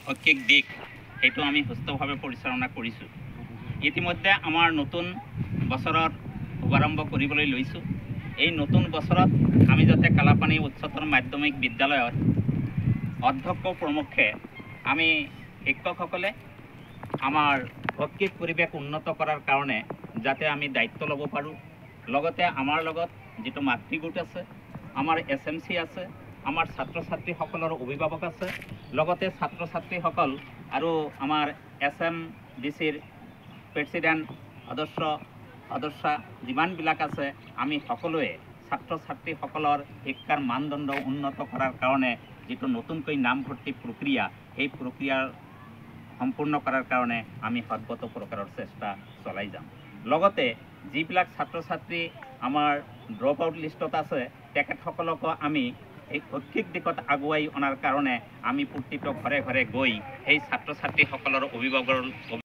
শৈক্ষিক দিশ সেইটো আমি সুস্থভাৱে পৰিচালনা কৰিছোঁ। ইতিমধ্যে আমাৰ নতুন বছৰৰ শুভাৰম্ভ কৰিবলৈ লৈছোঁ। এই নতুন বছৰত আমি যাতে কালাপানী উচ্চতৰ মাধ্যমিক বিদ্যালয়ৰ অধ্যক্ষ প্ৰমুখে আমি শিক্ষকসকলে আমাৰ শৈক্ষিক পৰিৱেশ উন্নত কৰাৰ কাৰণে যাতে আমি দায়িত্ব ল'ব পাৰোঁ। লগতে আমাৰ লগত যিটো মাতৃগোট আছে, আমাৰ SMC আছে, আমাৰ ছাত্ৰ ছাত্ৰীসকলৰ অভিভাৱক আছে, লগতে ছাত্ৰ ছাত্ৰীসকল আৰু আমাৰ SMDCৰ প্ৰেছিডেণ্ট সদস্য যিমানবিলাক আছে, আমি সকলোৱে ছাত্ৰ ছাত্ৰীসকলৰ শিক্ষাৰ মানদণ্ড উন্নত কৰাৰ কাৰণে যিটো নতুনকৈ নামভৰ্তি প্ৰক্ৰিয়া, এই প্ৰক্ৰিয়াৰ সম্পূৰ্ণ কৰাৰ কাৰণে আমি সৰ্বতো প্ৰকাৰৰ চেষ্টা চলাই যাম। লগতে যিবিলাক ছাত্ৰ ছাত্ৰী আমাৰ ড্ৰপ আউট লিষ্টত আছে, তেখেতসকলকো আমি এই শৈক্ষিক দিশত আগুৱাই অনাৰ কাৰণে আমি প্ৰতিটো ঘৰে ঘৰে গৈ সেই ছাত্ৰ ছাত্ৰীসকলৰ অভিভাৱকৰ